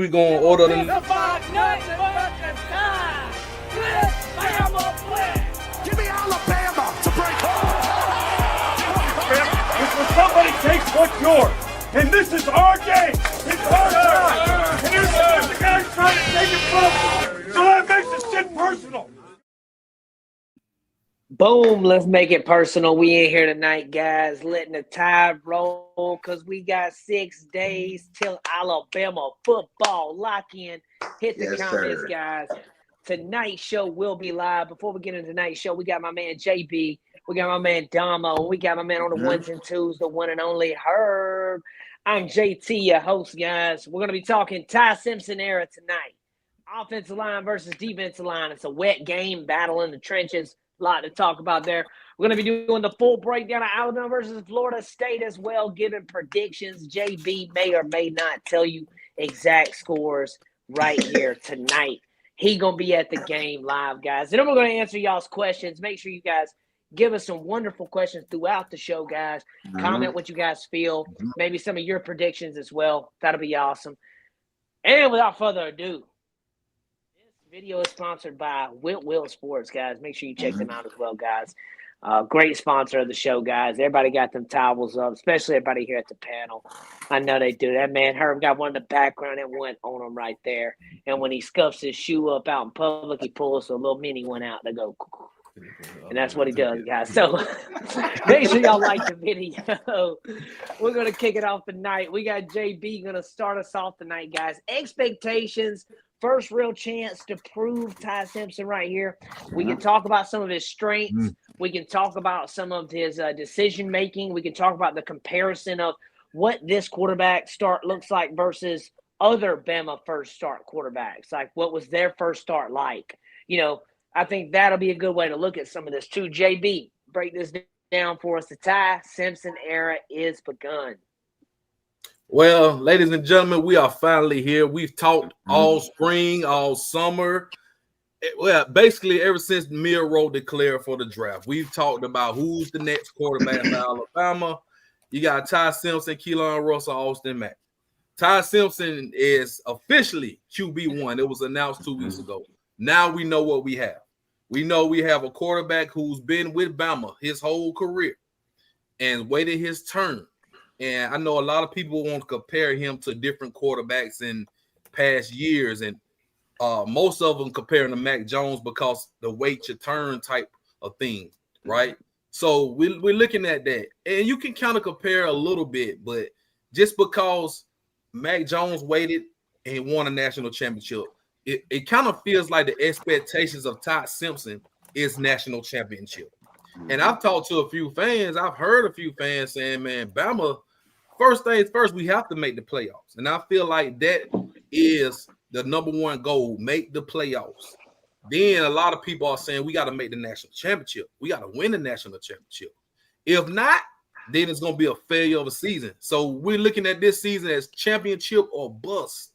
we going to order them. Give me Alabama to break Somebody takes what's yours, and this is our game. It's our time. And here's the guy's trying to take it from us. So that makes the shit personal. Boom, let's make it personal. We in here tonight, guys, letting the tide roll because we got 6 days till Alabama football. Lock in. Hit the comments, sir. guys. Tonight's show will be live. Before we get into tonight's show, we got my man JB. We got my man Domo. We got my man on the ones and twos, the one and only Herb. I'm JT, your host, guys. We're going to be talking Ty Simpson era tonight. Offensive line versus defensive line. It's a wet game, battle in the trenches. A lot to talk about there. We're going to be doing the full breakdown of Alabama versus Florida State as well, giving predictions. JB may or may not tell you exact scores right here tonight. He going to be at the game live, guys. And then we're going to answer y'all's questions. Make sure you guys give us some wonderful questions throughout the show, guys. Comment what you guys feel. Maybe some of your predictions as well. That'll be awesome. And without further ado, video is sponsored by Will Sports, guys. Make sure you check them out as well, guys. Great sponsor of the show, guys. Everybody got them towels up, especially everybody here at the panel. I know they do. That man Herb got one in the background and went on him right there. And when he scuffs his shoe up out in public, he pulls a little mini one out to go. And that's what he does, guys. So make sure y'all like the video. We're going to kick it off tonight. We got JB going to start us off tonight, guys. Expectations. First real chance to prove Ty Simpson right here. We can talk about some of his strengths. We can talk about some of his decision-making. We can talk about the comparison of what this quarterback start looks like versus other Bama first start quarterbacks. Like, what was their first start like? You know, I think that'll be a good way to look at some of this too. JB, break this down for us. The Ty Simpson era is begun. Well, ladies and gentlemen, we are finally here. We've talked all spring, all summer. Well, basically ever since Milroe declared for the draft, we've talked about who's the next quarterback for Alabama. You got Ty Simpson, Keelan Russell, Austin Mack. Ty Simpson is officially QB1. It was announced 2 weeks ago. Now we know what we have. We know we have a quarterback who's been with Bama his whole career and waited his turn. And I know a lot of people want to compare him to different quarterbacks in past years, and most of them comparing to Mac Jones because the wait your turn type of thing, right? So we're looking at that, and you can kind of compare a little bit, but just because Mac Jones waited and won a national championship, it kind of feels like the expectations of Ty Simpson is national championship. And I've talked to a few fans. I've heard a few fans saying, man, Bama, first things first, we have to make the playoffs. And I feel like that is the number one goal, make the playoffs. Then a lot of people are saying we got to make the national championship. We got to win the national championship. If not, then it's going to be a failure of a season. So we're looking at this season as championship or bust.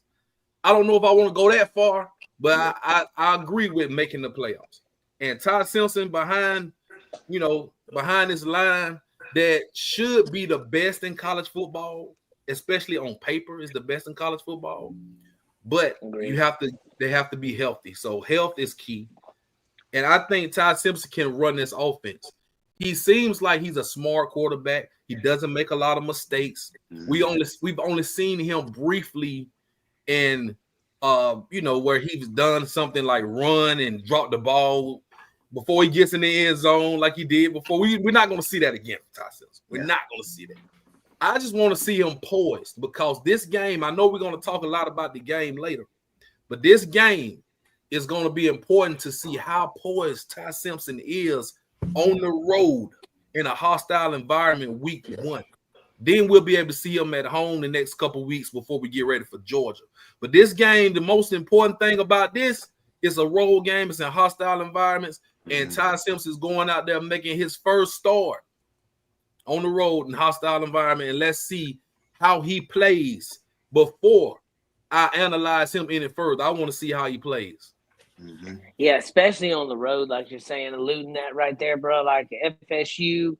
I don't know if I want to go that far, but I agree with making the playoffs. And Ty Simpson behind this line that should be the best in college football, especially on paper, is the best in college football. But they have to be healthy. So health is key. And I think Ty Simpson can run this offense. He seems like he's a smart quarterback. He doesn't make a lot of mistakes. We've only seen him briefly in where he's done something like run and drop the ball before he gets in the end zone like he did before. We're not going to see that again for Ty Simpson. We're not going to see that. I just want to see him poised because this game, I know we're going to talk a lot about the game later, but this game is going to be important to see how poised Ty Simpson is on the road in a hostile environment week 1. Then we'll be able to see him at home the next couple weeks before we get ready for Georgia. But this game, the most important thing about this is a road game. It's in hostile environments. And Ty Simpson is going out there making his first start on the road in hostile environment. And let's see how he plays before I analyze him any further. I want to see how he plays. Yeah, especially on the road, like you're saying, alluding that right there, bro. Like FSU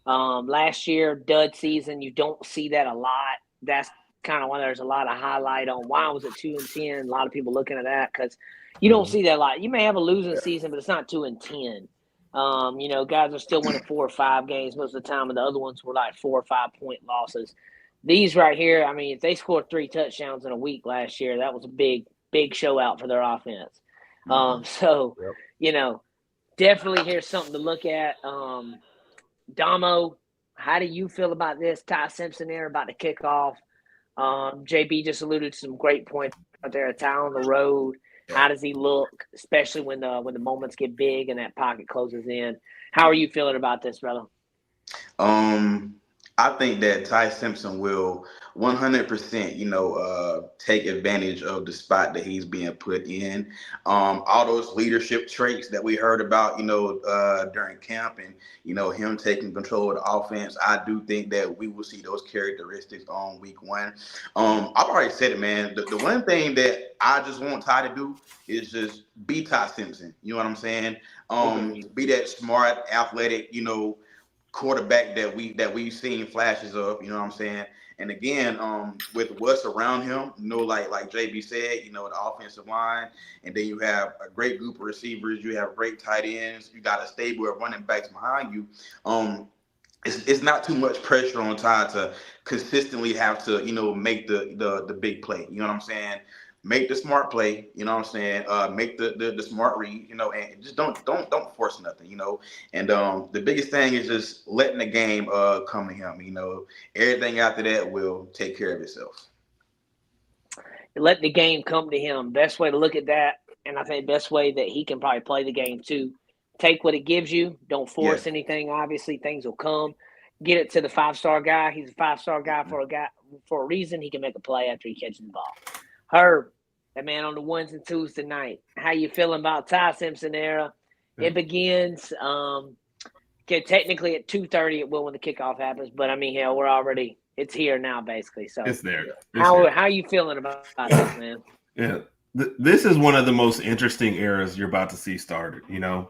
last year, dud season, you don't see that a lot. That's kind of why there's a lot of highlight on why was it 2-10. A lot of people looking at that because you don't see that a lot. You may have a losing season, but it's not 2-10. Guys are still winning 4 or 5 games most of the time, and the other ones were like 4 or 5 point losses. These right here, I mean, if they scored 3 touchdowns in a week last year, that was a big show out for their offense. Definitely here's something to look at. Domo, how do you feel about this? Ty Simpson there about the kickoff. JB just alluded to some great points out there. Ty on the road. How does he look, especially when the moments get big and that pocket closes in? How are you feeling about this, brother? I think that Ty Simpson will 100%, take advantage of the spot that he's being put in. All those leadership traits that we heard about, during camp and, him taking control of the offense. I do think that we will see those characteristics on week 1. I've already said it, man. The one thing that I just want Ty to do is just be Ty Simpson. You know what I'm saying? Be that smart, athletic, quarterback that we've seen flashes of, you know what I'm saying? And again, with what's around him, like JB said, the offensive line, and then you have a great group of receivers, you have great tight ends, you got a stable of running backs behind you. It's not too much pressure on Ty to consistently have to, make the big play. You know what I'm saying? Make the smart play, you know what I'm saying? Make the smart read, and just don't force nothing, And the biggest thing is just letting the game come to him, Everything after that will take care of itself. Let the game come to him. Best way to look at that, and I think best way that he can probably play the game too. Take what it gives you. Don't force anything. Obviously, things will come. Get it to the 5-star guy. He's a 5-star guy for a reason. He can make a play after he catches the ball. Herb, that man on the 1s and 2s tonight. How you feeling about Ty Simpson era? It begins technically at 2:30 it will when the kickoff happens, but I mean, hell, it's here now basically. So it's there. How are you feeling about this, man? Yeah. This is one of the most interesting eras you're about to see started,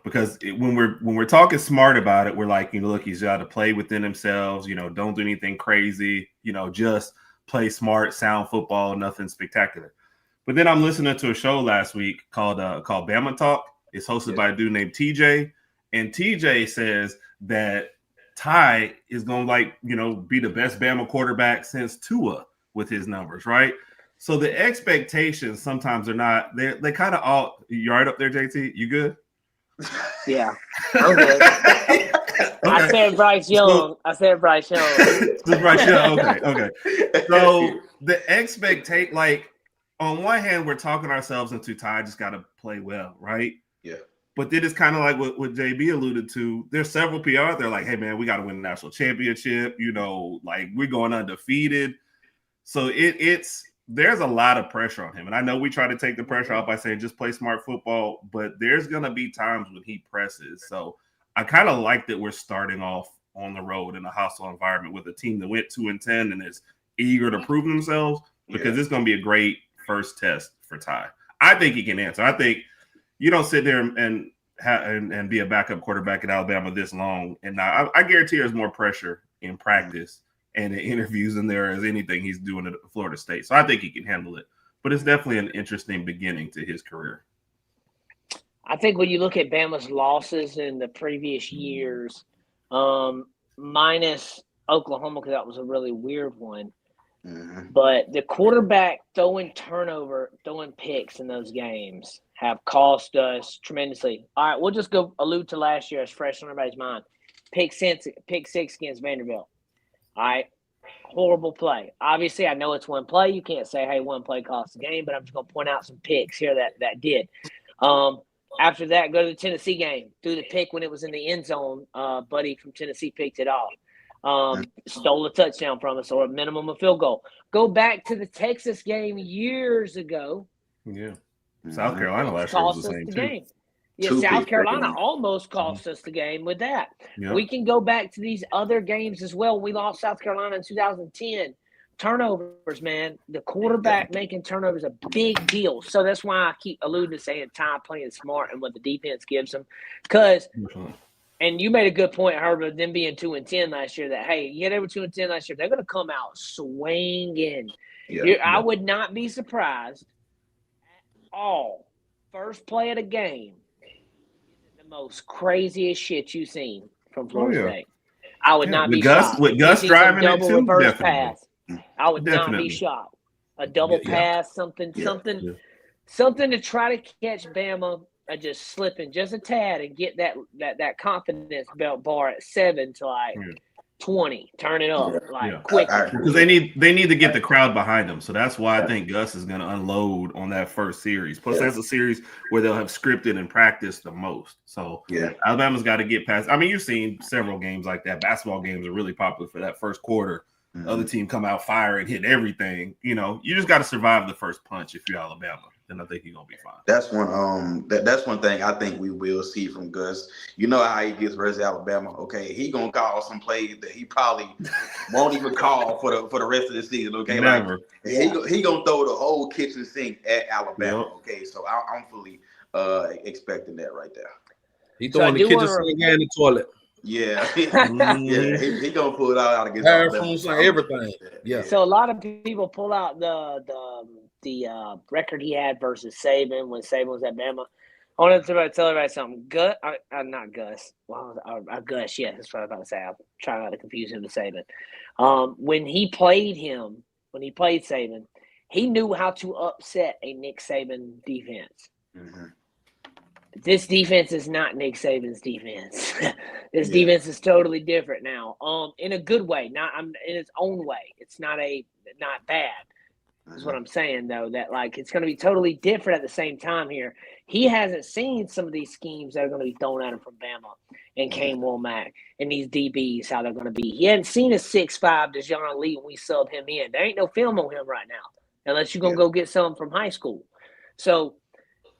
because when we're talking smart about it, we're like, look, he's got to play within themselves, don't do anything crazy, just play smart, sound football, nothing spectacular. But then I'm listening to a show last week called Bama Talk. It's hosted by a dude named TJ. And TJ says that Ty is going to be the best Bama quarterback since Tua with his numbers, right? So the expectations sometimes are not, they kind of all, you right up there, JT? You good? Yeah, I'm good. Okay. I said Bryce Young. Just Bryce Young. Okay. So the expectation, on one hand, we're talking ourselves into Ty just got to play well, right? Yeah. But then it's kind of like what JB alluded to. There's several PR out there like, hey, man, we got to win the national championship. We're going undefeated. So there's a lot of pressure on him. And I know we try to take the pressure off by saying just play smart football, but there's going to be times when he presses. So I kind of like that we're starting off on the road in a hostile environment with a team that went 2-10 and is eager to prove themselves because it's going to be a great first test for Ty. I think he can answer. I think you don't sit there and be a backup quarterback at Alabama this long. And I guarantee there's more pressure in practice and in interviews than there is anything he's doing at Florida State. So I think he can handle it. But it's definitely an interesting beginning to his career. I think when you look at Bama's losses in the previous years, minus Oklahoma, because that was a really weird one, but the quarterback throwing picks in those games have cost us tremendously. All right, we'll just go allude to last year as fresh on everybody's mind. Pick six against Vanderbilt. All right, horrible play. Obviously, I know it's one play. You can't say, hey, one play cost the game, but I'm just going to point out some picks here that did. After that, go to the Tennessee game. Threw the pick when it was in the end zone. Buddy from Tennessee picked it off. Stole a touchdown from us, or a minimum a field goal. Go back to the Texas game years ago. Yeah. South Carolina last year was the same too. Yeah, South Carolina almost cost us the game with that. Yep. We can go back to these other games as well. We lost South Carolina in 2010. Turnovers, man. The quarterback making turnovers is a big deal. So that's why I keep alluding to saying Ty playing smart and what the defense gives him. Because and you made a good point, Herbert, them being 2-10 last year, that, hey, they were 2-10 last year. They're going to come out swinging. I would not be surprised at all. First play of the game is the most craziest shit you've seen from Florida State. I would not be shocked. With Gus driving it double too, reverse definitely. pass. I would not be shocked. A double pass, something to try to catch Bama just slipping just a tad and get that confidence belt bar at 7 to like 20, turn it up quick. Because they need to get the crowd behind them. So that's why I think Gus is going to unload on that first series. Plus, that's a series where they'll have scripted and practiced the most. So Alabama's got to get past. I mean, you've seen several games like that. Basketball games are really popular for that first quarter. The other team come out firing, hit everything. You just got to survive the first punch if you're Alabama. Then I think you're gonna be fine. That's one thing I think we will see from Gus. You know how he gets versus Alabama. Okay, he gonna call some plays that he probably won't even call for the rest of the season. Okay, never. He gonna throw the whole kitchen sink at Alabama. Yep. Okay, so I'm fully expecting that right there. He throwing the kitchen sink and the toilet. Yeah, he gonna pull it out against Alabama. Everything. Yeah. So a lot of people pull out the record he had versus Saban when Saban was at Bama. I want to tell everybody something. Not Gus. Well, Gus, yes, that's what I was about to say. I'm trying not to confuse him with Saban. When he played Saban, he knew how to upset a Nick Saban defense. Mm-hmm. This defense is not Nick Saban's defense. This defense is totally different now. In a good way, not in its own way. It's not bad. Is what I'm saying, though, that it's going to be totally different at the same time here. He hasn't seen some of these schemes that are going to be thrown at him from Bama and Kane Womack and these DBs, how they're going to be. He hadn't seen a 6'5" Deshaun Lee when we sub him in. There ain't no film on him right now unless you're going to go get some from high school. So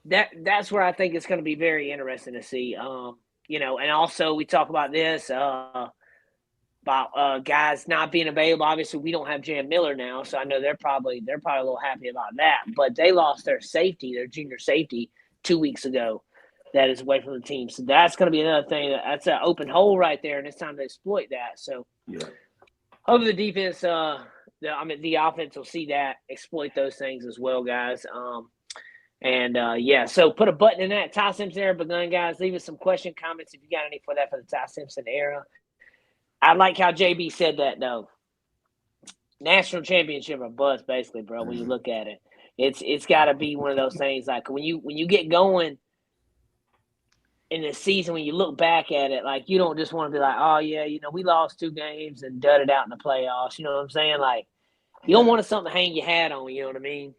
that's where I think it's going to be very interesting to see. And also we talk about this about guys not being available. Obviously, we don't have Jam Miller now, so I know they're probably a little happy about that. But they lost their junior safety 2 weeks ago. That is away from the team, so that's going to be another thing. That's an open hole right there, and it's time to exploit that. So, hopefully the defense, the offense will see that, exploit those things as well, guys. So put a button in that. Ty Simpson era begun, guys. Leave us some comments if you got any for that for the Ty Simpson era. I like how JB said that, though. National championship or bust, basically, bro. When you look at it, it's got to be one of those things. Like when you get going in the season, when you look back at it, you don't just want to be like, oh yeah, we lost 2 games and dudded out in the playoffs. You know what I'm saying? You don't want something to hang your hat on. You know what I mean?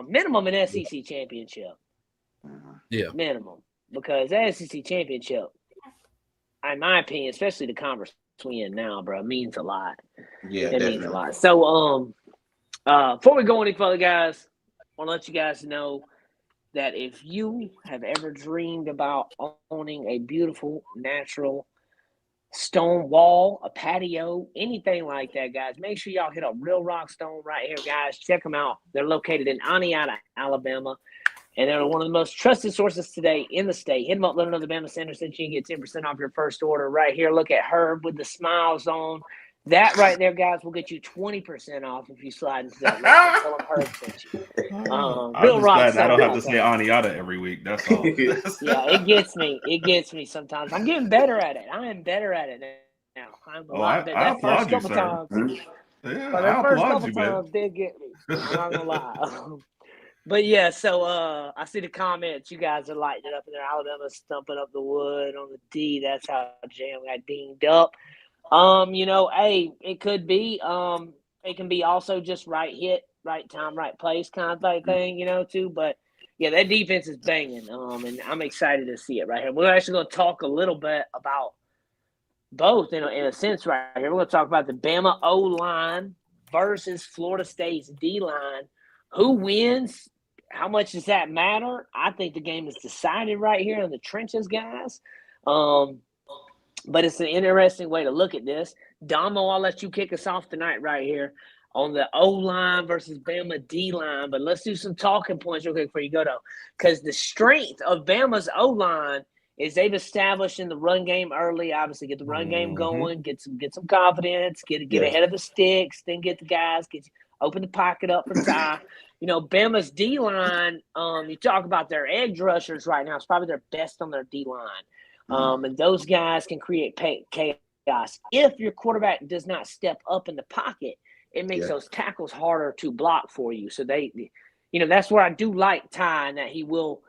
Minimum an SEC championship. Yeah, minimum, because the SEC championship, in my opinion, especially the conference we in now, bro, means a lot. Yeah, it means a lot. So, before we go any further, guys, I want to let you guys know that if you have ever dreamed about owning a beautiful natural stone wall, a patio, anything like that, guys, make sure y'all hit up Real Rock Stone right here, guys. Check them out. They're located in Aniata, Alabama. And they're one of the most trusted sources today in the state. Hit them up, let them know the Bama Center sent you. You get 10% off your first order right here. Look at Herb with the smiles on. That right there, guys, will get you 20% off if you slide into that link. Tell them Herb sent you. Real Rock. I don't have to say Aniata every week. That's all. Yeah, it gets me. It gets me sometimes. I'm getting better at it. I am better at it now. I'm a lot better. I applaud you, sir. Times, yeah, that first couple times did get me. I'm not gonna lie. But yeah, so I see the comments. You guys are lighting it up in there. Alabama stumping up the wood on the D. That's how Jam got dinged up. Hey, it could be. It can be also just right hit, right time, right place kind of thing, too. But yeah, that defense is banging. And I'm excited to see it right here. We're actually going to talk a little bit about both in a sense right here. We're going to talk about the Bama O-line versus Florida State's D-line. Who wins? How much does that matter? I think the game is decided right here in the trenches, guys. But it's an interesting way to look at this. Domo, I'll let you kick us off tonight right here on the O-line versus Bama D-line. But let's do some talking points real quick before you go, though. Because the strength of Bama's O-line is they've established in the run game early. Obviously, get the run game going, get some confidence, get ahead of the sticks, then get the guys, open the pocket up for Ty. You know, Bama's D-line, you talk about their edge rushers right now. It's probably their best on their D-line. And those guys can create chaos. If your quarterback does not step up in the pocket, it makes those tackles harder to block for you. So that's where I do like Ty, and that he will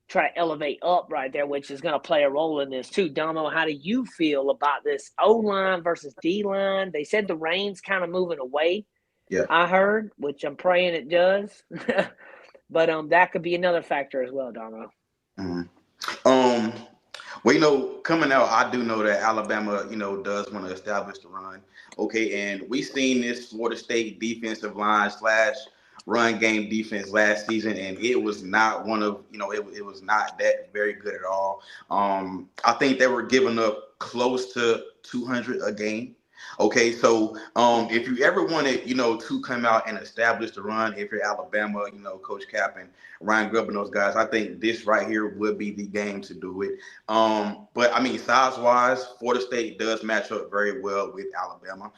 try to elevate up right there, which is going to play a role in this too. Domo, how do you feel about this O-line versus D-line? They said the rain's kind of moving away. Yeah, I heard, which I'm praying it does. But that could be another factor as well, Domo. Well, coming out, I do know that Alabama, does want to establish the run. Okay, and we seen this Florida State defensive line / run game defense last season, and it was not it was not that very good at all. I think they were giving up close to 200 a game. Okay, so if you ever wanted, to come out and establish the run, if you're Alabama, Coach Cap and Ryan Grubb and those guys, I think this right here would be the game to do it. But I mean, size-wise, Florida State does match up very well with Alabama.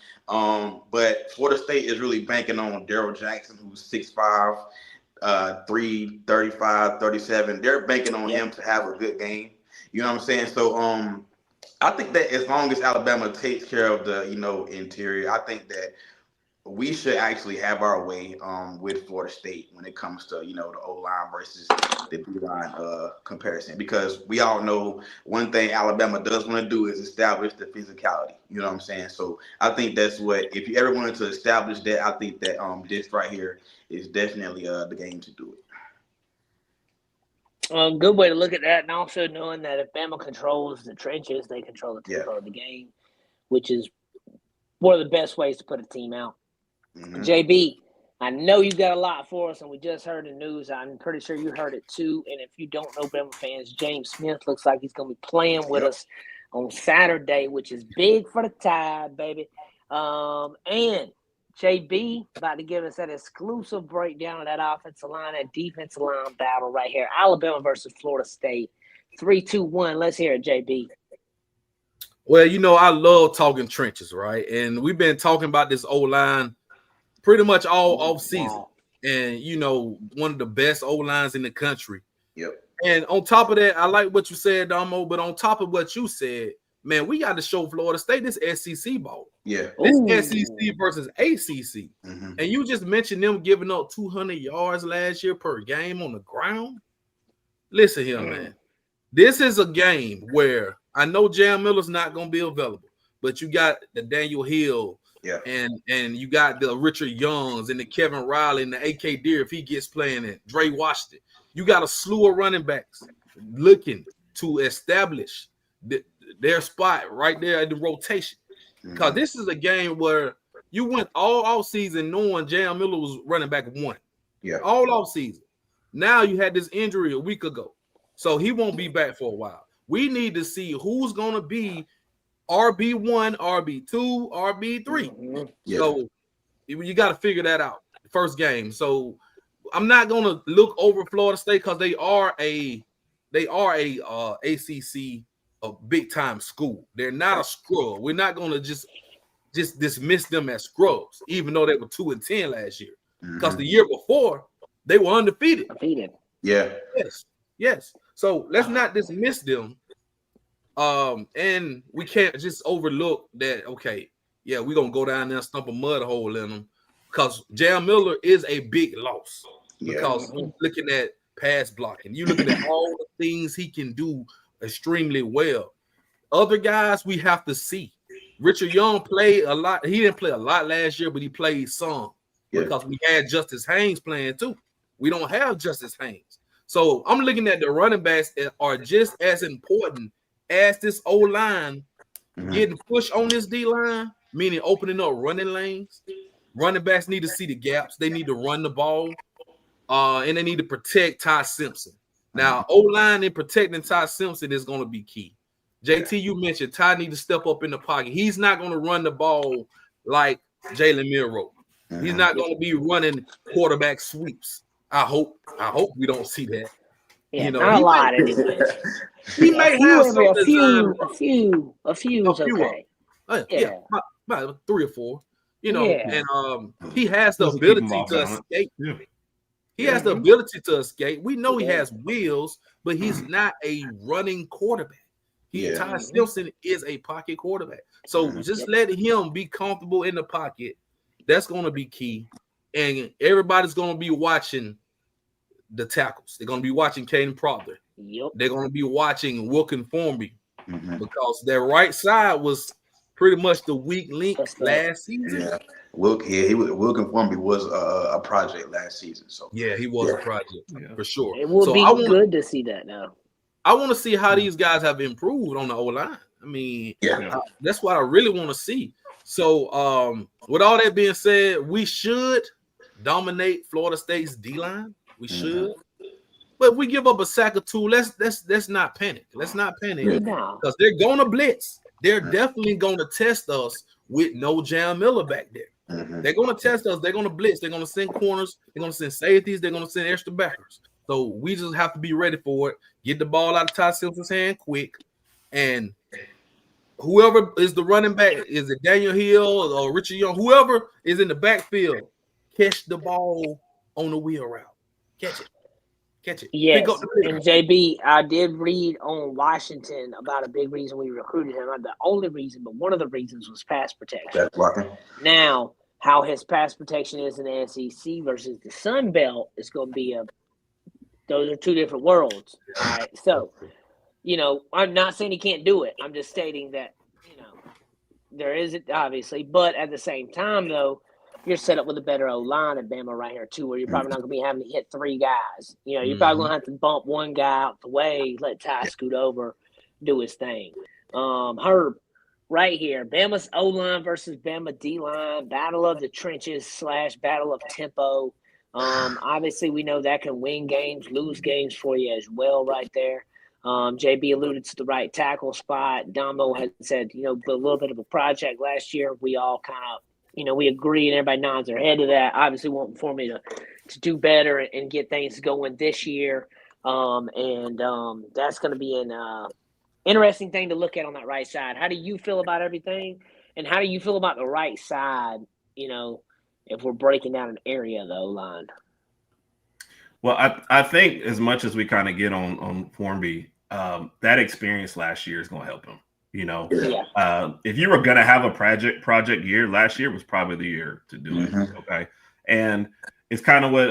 But Florida State is really banking on Daryl Jackson, who's 6'5", 335, 37. They're banking on him to have a good game. You know what I'm saying? So I think that as long as Alabama takes care of the, interior, I think that we should actually have our way with Florida State when it comes to, the O-line versus the D-line comparison. Because we all know one thing Alabama does want to do is establish the physicality. You know what I'm saying? So I think that's what, if you ever wanted to establish that, I think that this right here is definitely the game to do it. Good way to look at that, and also knowing that if Bama controls the trenches, they control the tempo of the game, which is one of the best ways to put a team out. JB, I know you got a lot for us, and we just heard the news. I'm pretty sure you heard it too. And if you don't know Bama fans, James Smith looks like he's going to be playing with us on Saturday, which is big for the Tide, baby. And JB about to give us that exclusive breakdown of that offensive line, that defensive line battle right here. Alabama versus Florida State. 3, 2, 1. Let's hear it, JB. Well, I love talking trenches, right? And we've been talking about this O-line pretty much all off season. And, one of the best O-lines in the country. Yep. And on top of that, I like what you said, Domo, but on top of what you said, man, we got to show Florida State this SEC ball. Yeah. This SEC versus ACC. And you just mentioned them giving up 200 yards last year per game on the ground. Listen here, man. This is a game where I know Jam Miller's not going to be available, but you got the Daniel Hill and you got the Richard Youngs and the Kevin Riley and the A.K. Deere if he gets playing it, Dre Washington. You got a slew of running backs looking to establish their spot right there at the rotation. Because this is a game where you went all season knowing Jam Miller was running back 1. Yeah. All off season. Now you had this injury a week ago. So he won't be back for a while. We need to see who's going to be RB1, RB2, RB3. So you got to figure that out. First game. So I'm not going to look over Florida State because they are a ACC a big time school. They're not a scrub. We're not going to just dismiss them as scrubs, even though they were 2-10 last year. Because the year before they were undefeated. Yeah. Yes. So let's not dismiss them. And we can't just overlook that. Okay, yeah, we're gonna go down there and stump a mud hole in them because Jam Miller is a big loss because you're looking at pass blocking, you're looking at all the things he can do extremely well. Other guys we have to see. Richard Young played a lot. He didn't play a lot last year, but he played some because we had Justice Haynes playing too. We don't have Justice Haynes. So I'm looking at the running backs that are just as important as this O-line getting pushed on this D-line, meaning opening up running lanes. Running backs need to see the gaps. They need to run the ball, and they need to protect Ty Simpson. Now, O-line and protecting Ty Simpson is going to be key. JT, you mentioned Ty need to step up in the pocket. He's not going to run the ball like Jalen Milroe. He's not going to be running quarterback sweeps. I hope we don't see that. Yeah, not a lot anyway. He may have a few. A few. Okay. Yeah, about 3 or 4. You know, Yeah. and he has the Doesn't keep him ability off to balance. escape. Yeah. He has the ability to escape. We know he has wheels, but he's not a running quarterback. Ty Simpson is a pocket quarterback. So just let him be comfortable in the pocket. That's going to be key. And everybody's going to be watching the tackles. They're going to be watching Caden Proctor. Yep. They're going to be watching Wilkin Formby because their right side was pretty much the weak link last season. Yeah. Wilkin Formby was a project last season. So yeah, he was a project for sure. It would be good to see that now. I want to see how these guys have improved on the O-line. I mean, that's what I really want to see. So, with all that being said, we should dominate Florida State's D-line. We should. But if we give up a sack or two, let's not panic. Let's not panic because they're going to blitz. They're definitely going to test us with no Jam Miller back there. They're going to test us. They're going to blitz. They're going to send corners. They're going to send safeties. They're going to send extra backers. So we just have to be ready for it. Get the ball out of Ty Simpson's hand quick. And whoever is the running back, is it Daniel Hill or Richard Young, whoever is in the backfield, catch the ball on the wheel route. Catch it. Yes, and JB, I did read on Washington about a big reason we recruited him. Not the only reason, but one of the reasons was pass protection. Now, how his pass protection is in the SEC versus the Sun Belt is going to be those are two different worlds. All right, so I'm not saying he can't do it. I'm just stating that there is it obviously, but at the same time though, you're set up with a better O-line at Bama right here, too, where you're probably not going to be having to hit three guys. You're probably going to have to bump one guy out the way, let Ty scoot over, do his thing. Herb, right here, Bama's O-line versus Bama D-line, battle of the trenches / battle of tempo. Obviously, we know that can win games, lose games for you as well right there. JB alluded to the right tackle spot. Domo had said, a little bit of a project last year. We all kind of, we agree and everybody nods their head to that. Obviously wanting for me to do better and get things going this year. That's going to be an interesting thing to look at on that right side. How do you feel about everything? And how do you feel about the right side, if we're breaking down an area of the O-line? Well, I think as much as we kind of get on Formby, that experience last year is going to help him. If you were going to have a project year, last year was probably the year to do it. Okay. And it's kind of what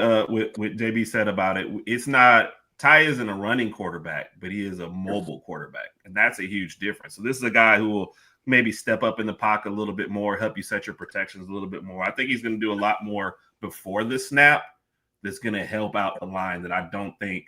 JB said about it. It's not, Ty isn't a running quarterback, but he is a mobile quarterback. And that's a huge difference. So this is a guy who will maybe step up in the pocket a little bit more, help you set your protections a little bit more. I think he's going to do a lot more before the snap that's going to help out the line that I don't think,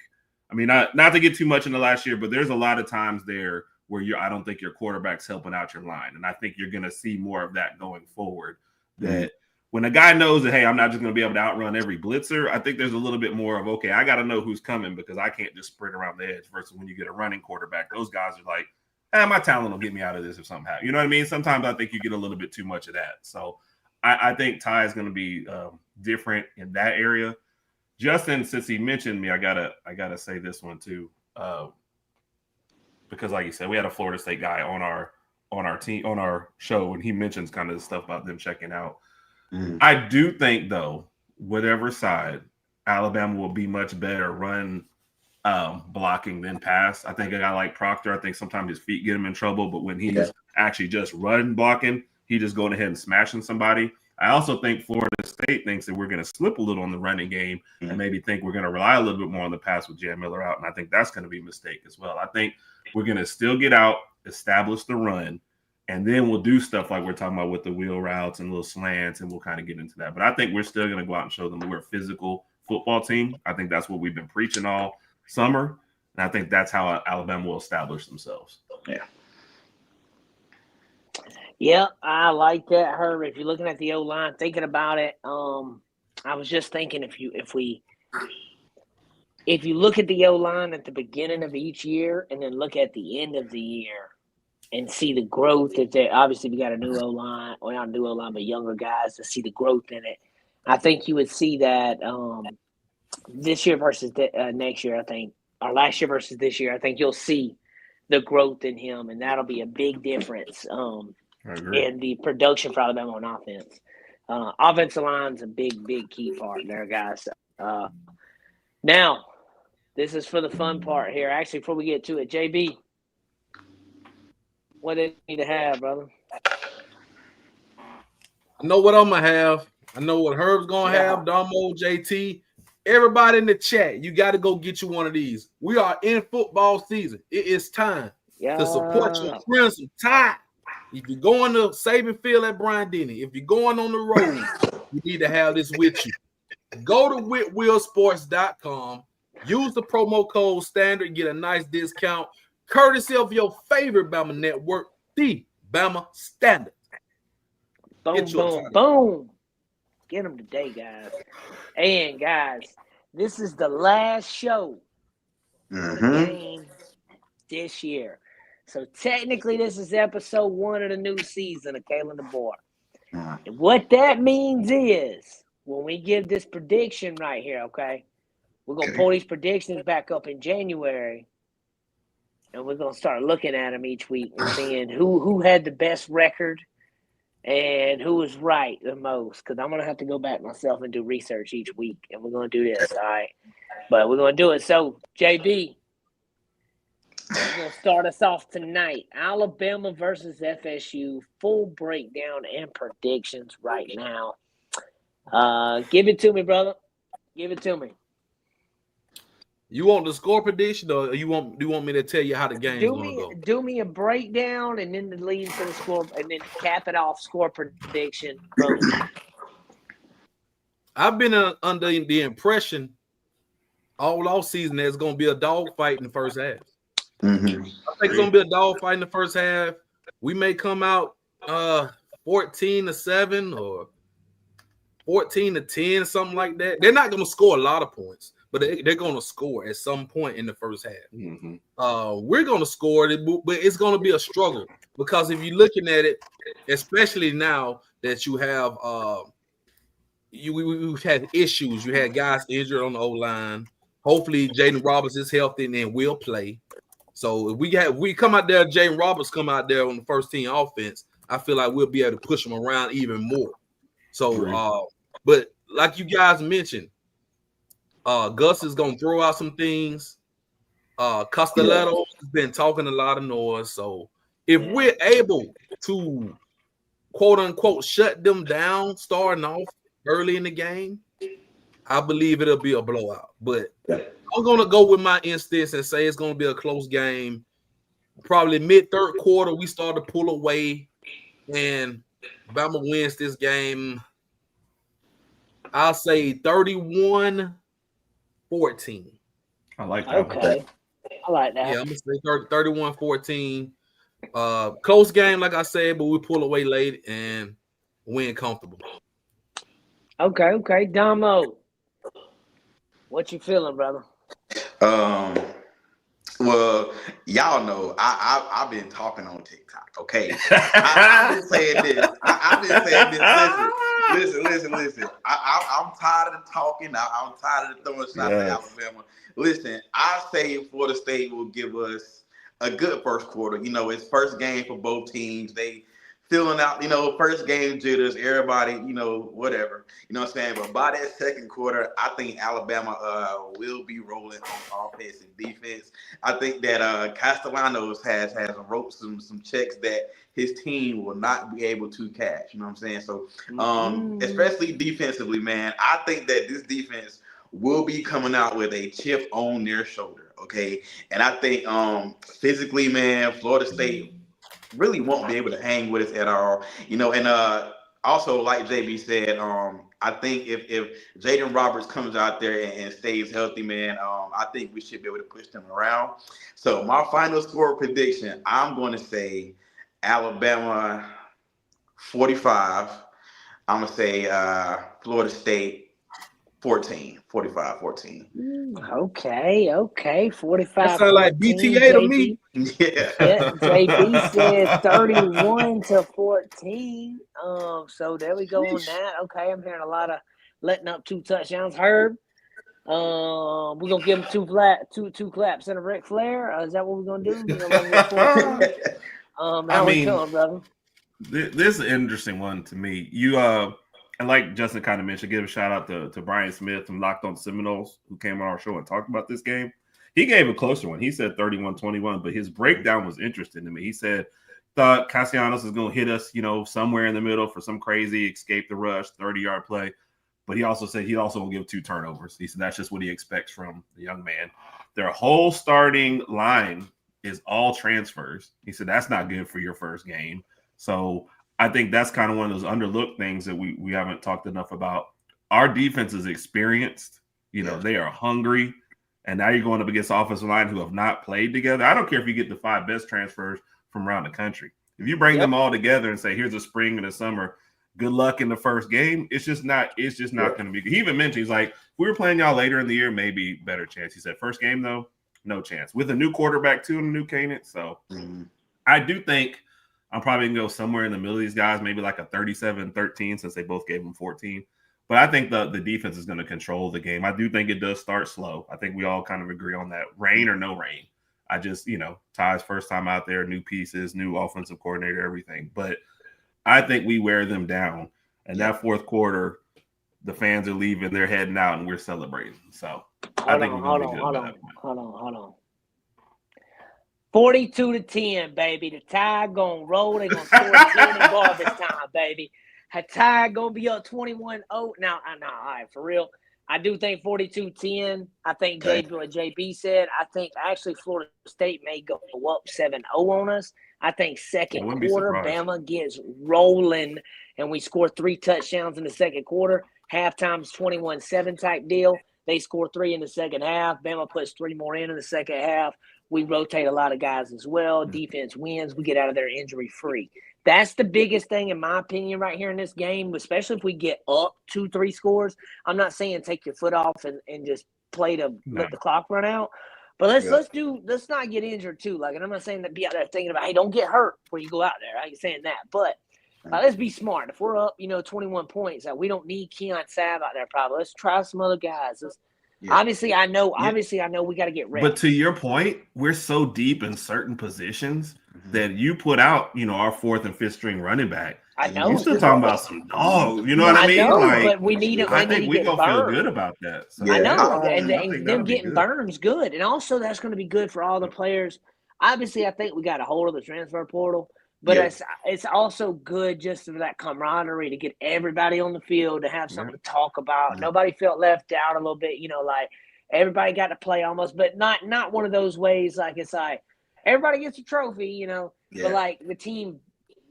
not to get too much into last year, but there's a lot of times there where I don't think your quarterback's helping out your line. And I think you're going to see more of that going forward. That when a guy knows that, hey, I'm not just going to be able to outrun every blitzer, I think there's a little bit more of, okay, I got to know who's coming because I can't just sprint around the edge versus when you get a running quarterback, those guys are like, my talent will get me out of this if something happens. You know what I mean? Sometimes I think you get a little bit too much of that. So I think Ty is going to be different in that area. Justin, since he mentioned me, I gotta say this one too. Because like you said, we had a Florida State guy on our team, on our show, and he mentions kind of the stuff about them checking out. I do think though, whatever side, Alabama will be much better run blocking than pass. I think a guy like Proctor, I think sometimes his feet get him in trouble, but when he's actually just run blocking, he just going ahead and smashing somebody. I also think Florida State thinks that we're going to slip a little on the running game and maybe think we're going to rely a little bit more on the pass with Jam Miller out. And I think that's going to be a mistake as well. I think we're going to still get out, establish the run, and then we'll do stuff like we're talking about with the wheel routes and little slants, and we'll kind of get into that. But I think we're still going to go out and show them that we're a physical football team. I think that's what we've been preaching all summer. And I think that's how Alabama will establish themselves. Yeah, I like that, Herb. If you're looking at the O-line, thinking about it, I was just thinking if you look at the O-line at the beginning of each year and then look at the end of the year and see the growth that obviously we got a new O-line, or not a new O-line, but younger guys to see the growth in it. I think you would see that this year versus next year, I think, or last year versus this year. I think you'll see the growth in him, and that'll be a big difference. In the production for Alabama on offense. Offensive line's a big key part there, guys. Now, this is for the fun part here. Actually, before we get to it, JB, what do they need to have, brother? I know what I'm gonna have. I know what Herb's gonna have. Domo, JT, everybody in the chat, you got to go get you one of these. We are in football season. It is time to support your friends from Ty. If you're going to Saban Field at Bryant Denny, if you're going on the road, you need to have this with you. Go to whitwillsports.com. Use the promo code standard. Get a nice discount, courtesy of your favorite Bama network, the Bama Standard. Boom. Get them today, guys. And, guys, this is the last show of the game this year. So, technically, this is episode 1 of the new season of Kalen DeBoer. And what that means is, when we give this prediction right here, okay, we're going to pull these predictions back up in January, and we're going to start looking at them each week and seeing who had the best record and who was right the most, because I'm going to have to go back myself and do research each week, and we're going to do this, all right? But we're going to do it. So, JB, we're going to start us off tonight. Alabama versus FSU, full breakdown and predictions right now. Give it to me, brother. Give it to me. You want the score prediction, or you want me to tell you how the game's going to go? Do me a breakdown, and then the lead to the score, and then cap it off. Score prediction. Boom. I've been under the impression all season there's going to be a dogfight in the first half. I think it's going to be a dogfight in the first half. We may come out 14-7 or 14-10, something like that. They're not going to score a lot of points, but they're going to score at some point in the first half. We're going to score it, but it's going to be a struggle, because if you're looking at it, especially now that you have we've had issues. You had guys injured on the O-line. Hopefully, Jaden Roberts is healthy and will play. So if we come out there, Jaden Roberts come out there on the first team offense, I feel like we'll be able to push them around even more. So, but like you guys mentioned, Gus is going to throw out some things. Castelletto has been talking a lot of noise. So if we're able to, quote unquote, shut them down starting off early in the game, I believe it'll be a blowout. But I'm going to go with my instincts and say it's going to be a close game. Probably mid-third quarter, we start to pull away, and Bama wins this game. I'll say 31-14. I like that. Okay. I like that. Yeah, I'm going to say 31-14. Close game, like I said, but we pull away late and win comfortable. Okay. Domo, what you feeling, brother? Well, y'all know I've been talking on TikTok. Okay, I've been saying this. I've been saying this. Listen. I'm tired of the talking. I'm tired of the throwing shots at Alabama. Listen, I say Florida State will give us a good first quarter. You know, it's first game for both teams. They filling out, first game jitters, everybody, whatever. You know what I'm saying? But by that second quarter, I think Alabama will be rolling on offense and defense. I think that Castellanos has wrote some checks that his team will not be able to cash. You know what I'm saying? So, especially defensively, man, I think that this defense will be coming out with a chip on their shoulder, okay? And I think physically, man, Florida State really won't be able to hang with us at all, and also like JB said, I think if Jaden Roberts comes out there and stays healthy, man, I think we should be able to push them around. So my final score prediction, I'm going to say Alabama 45. I'm going to say Florida State 14. 45-14. Okay. 45. That sounds like BTA to me. Yeah. JB said 31-14. So there we go on that. Okay, I'm hearing a lot of letting up 2 touchdowns. Herb, we're gonna give him two claps and a Ric Flair. Is that what we're gonna do? How we feeling, brother? This is an interesting one to me. And like Justin kind of mentioned, give a shout out to Brian Smith from Locked On Seminoles, who came on our show and talked about this game. He gave a closer one. He said 31-21, but his breakdown was interesting to me. He said, thought Castellanos is going to hit us, somewhere in the middle for some crazy escape the rush, 30-yard play. But he also said he also will give 2 turnovers. He said that's just what he expects from the young man. Their whole starting line is all transfers. He said that's not good for your first game. So I think that's kind of one of those underlooked things that we haven't talked enough about. Our defense is experienced. They are hungry. And now you're going up against offensive line who have not played together. I don't care if you get the 5 best transfers from around the country. If you bring them all together and say, here's a spring and a summer, good luck in the first game, it's just not going to be good. He even mentioned, he's like, if we were playing y'all later in the year, maybe better chance. He said, first game, though, no chance. With a new quarterback, too, and a new cadence. So I do think I'm probably going to go somewhere in the middle of these guys, maybe like a 37-13 since they both gave them 14. But I think the defense is going to control the game. I do think it does start slow. I think we all kind of agree on that. Rain or no rain. I just, Ty's first time out there, new pieces, new offensive coordinator, everything. But I think we wear them down. And that fourth quarter, the fans are leaving, they're heading out, and we're celebrating. So I think we're going to be good. Hold on. 42-10, baby. The Tide going to roll. They're going to score 10 in garbage time, baby. Tide going to be up 21-0. Now, all right, for real. I do think 42-10. I think what JB said. I think actually Florida State may go up 7-0 on us. I think second quarter, Bama gets rolling, and we score 3 touchdowns in the second quarter. Halftime's 21-7 type deal. They score 3 in the second half. Bama puts 3 more in the second half. We rotate a lot of guys as well. Defense wins. We get out of there injury-free. That's the biggest thing, in my opinion, right here in this game, especially if we get up 2-3 scores. I'm not saying take your foot off and just play to let the clock run out. But let's not get injured too. And I'm not saying that be out there thinking about, hey, don't get hurt before you go out there. I ain't saying that. But let's be smart. If we're up, 21 points, we don't need Keon Sabb out there probably. Let's try some other guys. Obviously, I know we got to get ready. But to your point, we're so deep in certain positions that you put out, our 4th and 5th string running back. I know. You're still talking about some dog. You know what I mean? Know, but we need it. I think we're going to feel good about that. So, I know. And them getting burned's good. And also that's going to be good for all the players. Obviously, I think we got a hold of the transfer portal. But it's also good just for that camaraderie to get everybody on the field to have something to talk about. Nobody felt left out a little bit, everybody got to play almost, but not one of those ways it's like everybody gets a trophy, but the team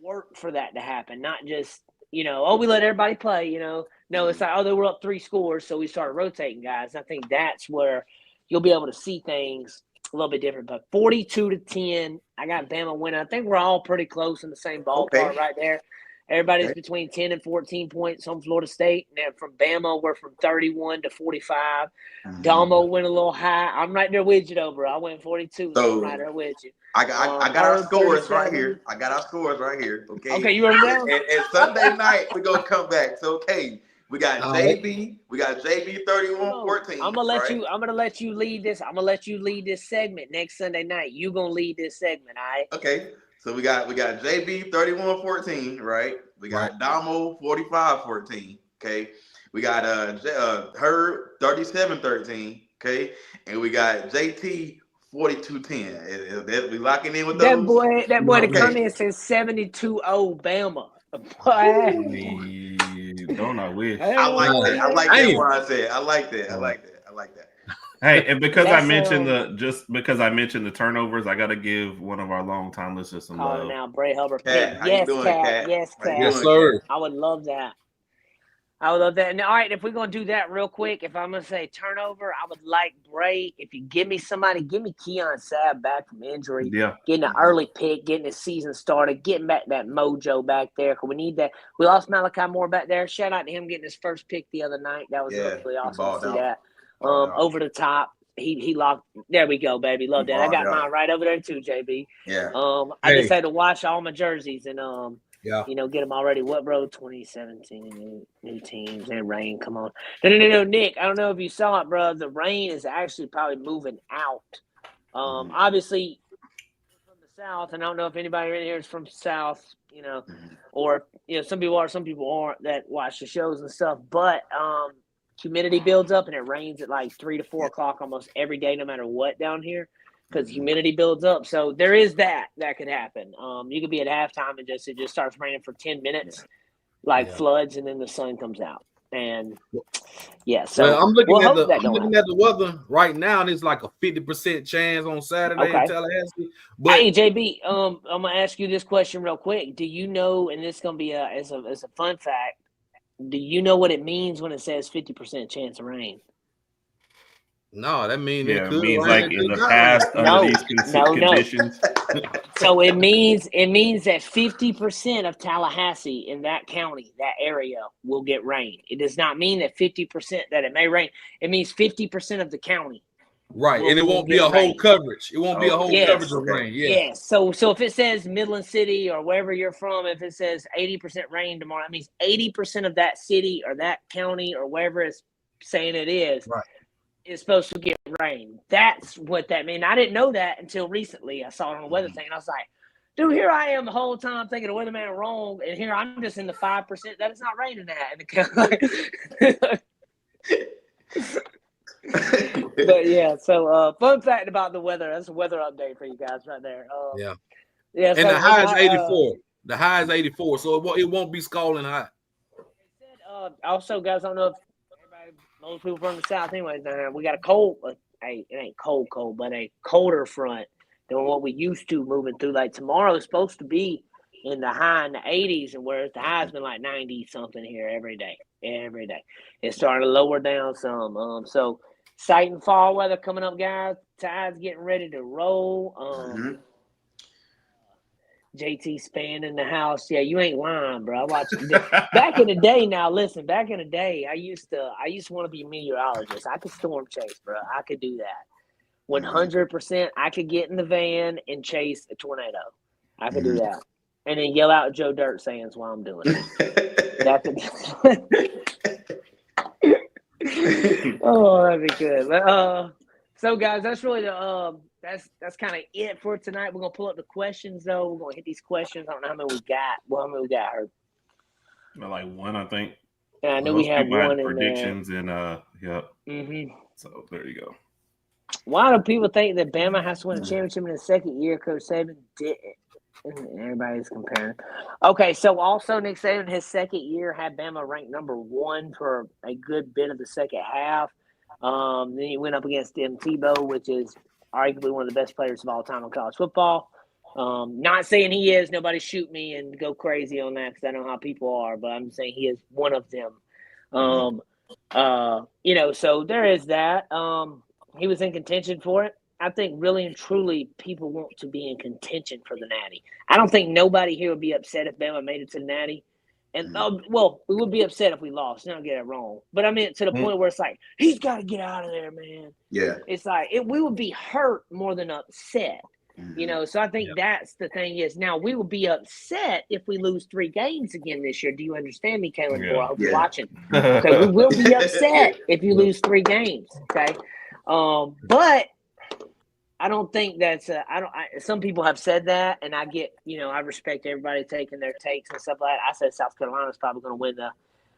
worked for that to happen, not just, we let everybody play, No, it's like, they were up 3 scores, so we started rotating guys. I think that's where you'll be able to see things a little bit different, but 42-10, I got Bama winning. I think we're all pretty close in the same ballpark right there. Everybody's between 10 and 14 points on Florida State. And then from Bama, we're from 31 to 45. Domo went a little high. I'm right there with you, though, bro. I went 42, so I'm right there with you. I got our scores right here. Okay, you wrote it down? And Sunday night, we're going to come back. So, we got JB. We got JB 31-14. I'm gonna let you lead this. I'm gonna let you lead this segment next Sunday night. You gonna lead this segment, all right? Okay. So we got JB 31-14, right? We got Domo 45-14. Okay. We got Herb 37-13. Okay. And we got JT 42-10. We locking in with those. That boy. The comment says 72-0 Bama. Don't I wish? I like that. I like that. What I said. I like that. Hey, and because I mentioned the turnovers, I got to give one of our longtime listeners some love. Now, Bray Hubbard. Cat, Yes, Cat. Yes, sir. I would love that. And all right, if we're going to do that real quick, if I'm going to say turnover, I would like Bray. If you give me Keon Sabb back from injury, getting an early pick, getting the season started, getting back that mojo back there, because we need that. We lost Malachi Moore back there. Shout out to him getting his first pick the other night. That was really awesome to see that. Over the top. He locked. There we go, baby. Love that. I got mine right over there too, JB. Yeah. I just had to watch all my jerseys and get them already. What, bro? 2017 new teams and rain. Come on. No, Nick. I don't know if you saw it, bro. The rain is actually probably moving out. Obviously from the South, and I don't know if anybody in here is from South, or some people are, some people aren't that watch the shows and stuff. But humidity builds up, and it rains at like 3 to 4 o'clock almost every day, no matter what down here, because humidity builds up. So there is that could happen. You could be at halftime and it just starts raining for 10 minutes, floods, and then the sun comes out. And so I'm looking at the weather right now, and it's like a 50% chance on Saturday in Tallahassee. But hey, JB, I'm gonna ask you this question real quick. Do you know? And this is gonna be as a fun fact. Do you know what it means when it says 50% chance of rain? No, that means it means like in the past under these conditions. So it means that 50% of Tallahassee in that county, that area, will get rain. It does not mean that 50% that it may rain. It means 50% of the county. Right, and it won't be a whole coverage. It won't be a whole coverage of rain. Yes. So if it says Midland City or wherever you're from, if it says 80% rain tomorrow, that means 80% of that city or that county or wherever it's saying it is. Right. Is supposed to get rain. That's what that means. I didn't know that until recently. I saw it on the weather thing, and I was like, dude, here I am the whole time thinking the weatherman wrong, and here I'm just in the 5% that it's not raining that. But yeah, so fun fact about the weather. That's a weather update for you guys right there. Yeah. And the high is 84. The high is 84, so it won't be scalding hot. Also, guys, I don't know if most people from the South anyways, we got a cold, it ain't cold, but a colder front than what we used to moving through. Like tomorrow is supposed to be in the high in the 80s, and whereas the high's been like 90-something here every day. It's starting to lower down some. So sighting fall weather coming up, guys. Tide's getting ready to roll. JT Span in the house. Yeah, you ain't lying, bro. I watched back in the day. Now listen, back in the day, I used to want to be a meteorologist. I could storm chase, bro. I could do that. 100%. I could get in the van and chase a tornado. I could do that, and then yell out Joe Dirt sayings while I'm doing it. Oh, that'd be good. But, so guys, that's really the that's kind of it for tonight. We're gonna pull up the questions though. We're gonna hit these questions. I don't know how many we got. Well, how many we got? Heard? Like one, I think. Yeah, I know we have one in predictions there. And yep. So there you go. Why do people think that Bama has to win a championship in the second year? Coach Saban didn't. Everybody's comparing. Okay, so also Nick Saban, his second year, had Bama ranked number 1 for a good bit of the second half. Then he went up against Tim Tebow, which is arguably one of the best players of all time in college football. Not saying he is. Nobody shoot me and go crazy on that because I know how people are, but I'm saying he is one of them. So there is that. He was in contention for it. I think really and truly people want to be in contention for the Natty. I don't think nobody here would be upset if Bama made it to the Natty. And, we would be upset if we lost. Don't get it wrong. But I mean, to the point where it's like, he's got to get out of there, man. Yeah. It's like, we would be hurt more than upset. So I think that's the thing is now we will be upset if we lose 3 games again this year. Do you understand me, Kalen? Boy, I hope you're watching. Okay, we will be upset if you lose 3 games. Okay. But I don't think that's some people have said that, and I get, I respect everybody taking their takes and stuff like that. I said South Carolina's probably going to win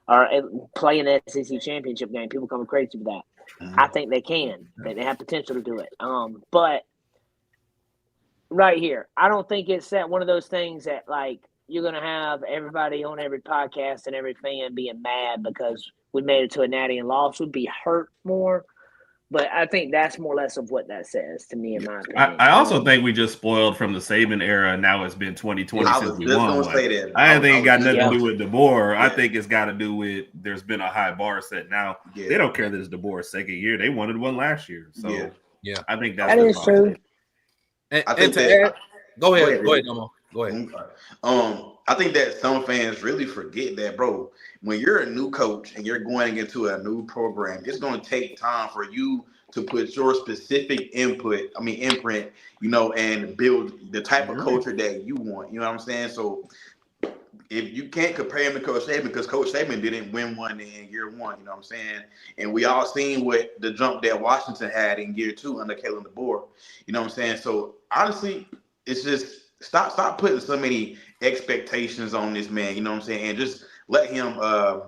or play in the SEC championship game. People coming crazy for that. I think they can. They have potential to do it. But right here, I don't think it's one of those things that like you're going to have everybody on every podcast and every fan being mad because we made it to a Natty and lost. Would be hurt more. But I think that's more or less of what that says to me, in my opinion. I also think we just spoiled from the Saban era. Now it's been 2020 since we won. I think it got nothing to do with DeBoer. I think it's got to do with there's been a high bar set. Now they don't care that it's DeBoer's second year. They wanted one last year. So I think that is true. Go ahead, Domo. Go ahead. I think that some fans really forget that, bro. When you're a new coach and you're going into a new program, it's going to take time for you to put your specific imprint, and build the type of culture that you want. You know what I'm saying? So if you can't compare him to Coach Saban, because Coach Saban didn't win one in year 1, you know what I'm saying? And we all seen what the jump that Washington had in year 2 under Kalen DeBoer. You know what I'm saying? So honestly, it's just stop putting so many expectations on this man. You know what I'm saying? And just let him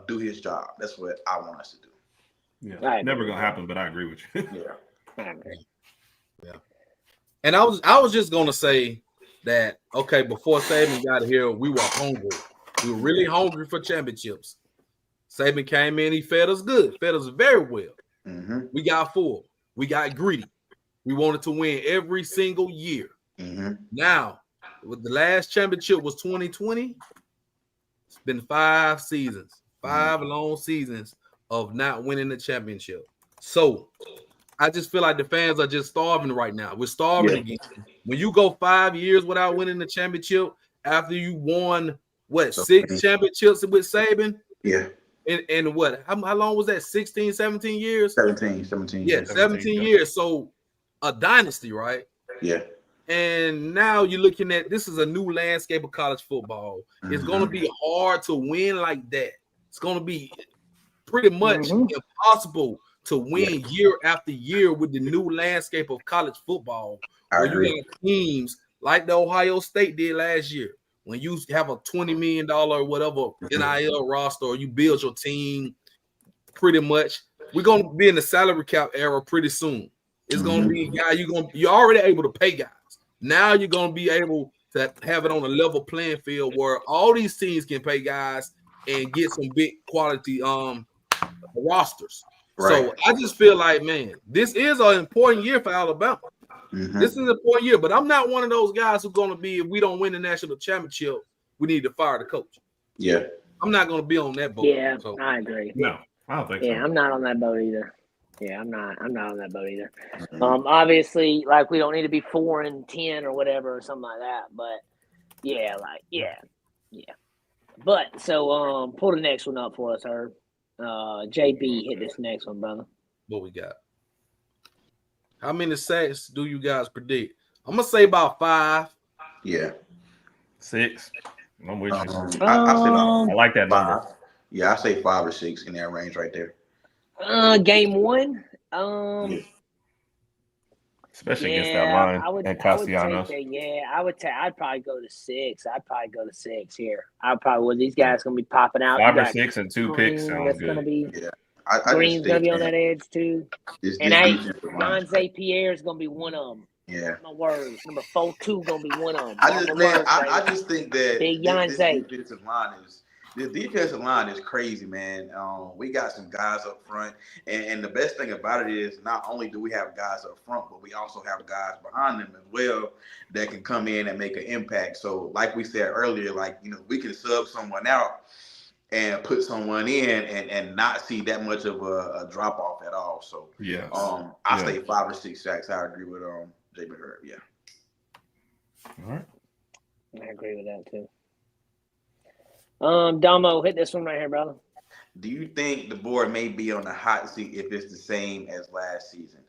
do his job. That's what I want us to do. Yeah, never gonna happen, but I agree with you. Yeah, I agree. Yeah. And I was just gonna say that before Saban got here, we were hungry. We were really hungry for championships. Saban came in, he fed us good, fed us very well. Mm-hmm. We got full. We got greedy. We wanted to win every single year. Mm-hmm. Now, with the last championship was 2020. It's been 5 seasons, 5 long seasons of not winning the championship. So I just feel like the fans are just starving right now. We're starving again. When you go 5 years without winning the championship, after you won 6 championships with Saban? Yeah. And what? How long was that? 16, 17 years? 17 Yeah, 17 years. So a dynasty, right? Yeah. And now you're looking at this is a new landscape of college football. It's going to be hard to win like that. It's going to be pretty much impossible to win year after year with the new landscape of college football. Where you got teams like the Ohio State did last year. When you have a $20 million or whatever NIL roster, or you build your team, pretty much, we're going to be in the salary cap era pretty soon. It's going to be you're already able to pay guys. Now you're going to be able to have it on a level playing field where all these teams can pay guys and get some big quality rosters. Right. So I just feel like, man, this is an important year for Alabama. This is an important year, but I'm not one of those guys who's going to be, if we don't win the national championship, we need to fire the coach. Yeah. I'm not going to be on that boat. Yeah, so. I agree. No, I don't think so. Yeah, I'm not on that boat either. Yeah, I'm not on that boat either. Obviously, like, we don't need to be 4-10 or whatever or something like that. But yeah. But so pull the next one up for us, Herb. JB, hit this next one, brother. What we got? How many sacks do you guys predict? I'm gonna say about 5. Yeah. 6. I'm with you. I like that 5. number. Yeah, I say 5 or 6 in that range right there. Game 1. Especially against that line and Castellanos. I'd probably go to 6. I'd probably go to 6 here. These guys gonna be popping out. 5 or 6 and 2 picks sounds good. Gonna be, yeah. Green's gonna be on that edge too. And Jonze Pierre is gonna be one of them. Yeah. My word. Number 4-2 gonna be one of them. I just think that Big this defensive line is crazy, man. We got some guys up front, and the best thing about it is not only do we have guys up front, but we also have guys behind them as well that can come in and make an impact. So, like we said earlier, we can sub someone out and put someone in and not see that much of a drop off at all. So, I say 5 or 6 sacks. I agree with JB Herb. Yeah. All right. I agree with that too. Domo, hit this one right here, brother. Do you think the board may be on the hot seat if it's the same as last season?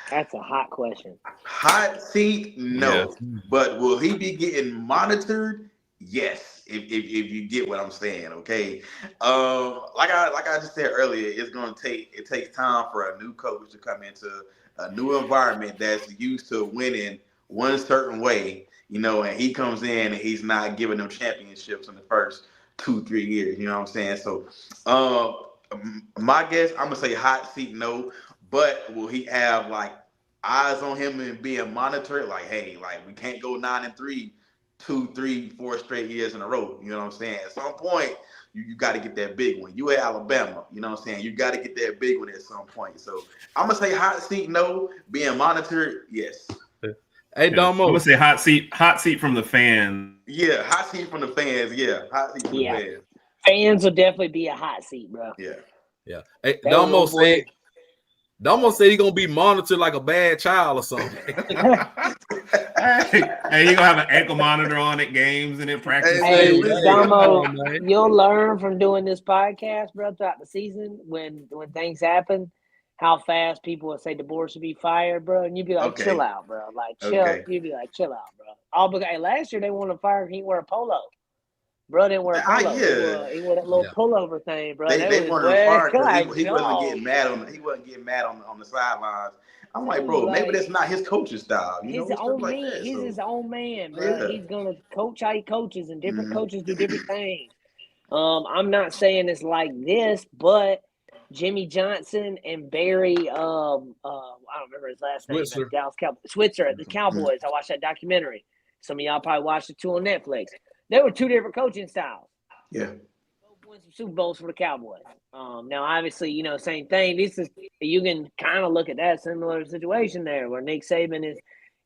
That's a hot question. Hot seat, no. Yeah. But will he be getting monitored? Yes. If you get what I'm saying, okay. Like I just said earlier, it takes time for a new coach to come into a new environment that's used to winning one certain way. And he comes in and he's not giving them championships in the first 2-3 years. You know what I'm saying? So, my guess, I'm gonna say hot seat, no. But will he have eyes on him and being monitored? Hey, we can't go 9-3, 2, 3, 4 straight years in a row. You know what I'm saying? At some point, you got to get that big one. You at Alabama, you know what I'm saying? You got to get that big one at some point. So I'm gonna say hot seat, no. Being monitored, yes. Hey, Domo. I'm gonna say hot seat from the fans. Yeah, hot seat from the fans. Yeah, hot seat from the fans. Fans will definitely be a hot seat, bro. Yeah. Hey, Domo said he's gonna be monitored like a bad child or something. Hey, you gonna have an ankle monitor on at games and in practice. Hey, Domo, you'll learn from doing this podcast, bro, throughout the season when things happen. How fast people would say the board should be fired, bro, and you'd be like, chill out, bro. Chill. Okay. You'd be like, chill out, bro. Last year they wanted to fire him. He wear a polo. Bro didn't wear a polo. Yeah. He wore that little pullover thing, bro. They wanted him fired because he wasn't dog. getting mad on the sidelines. I'm like, bro, Like, maybe that's not his coaching style. He's his own man, bro. Yeah. He's gonna coach how he coaches, and different coaches do different things. I'm not saying it's like this, but Jimmy Johnson and Barry, I don't remember his last name, Switzer. Dallas Cowboys, Switzer at the Cowboys. I watched that documentary. Some of y'all probably watched it too on Netflix. There were two different coaching styles. Yeah. Both won some Super Bowls for the Cowboys. Now, obviously, same thing. You can kind of look at that similar situation there, where Nick Saban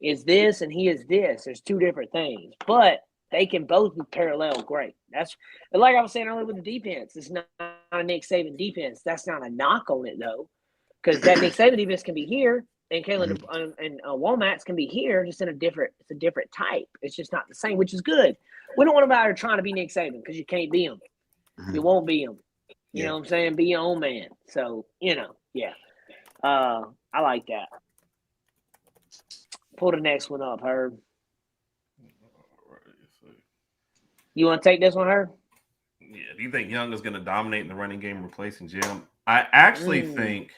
is this and he is this. There's two different things, but they can both be parallel great. That's like I was saying earlier with the defense. It's not a Nick Saban defense. That's not a knock on it though, because that Nick Saban defense can be here, and Kalen and Womack's can be here, just in it's a different type. It's just not the same, which is good. We don't want anybody trying to be Nick Saban because you can't be him. You won't be him. You know what I'm saying? Be your own man. So yeah. I like that. Pull the next one up, Herb. You want to take this one, Herb? Yeah. Do you think Young is going to dominate in the running game, replacing Jim? I actually think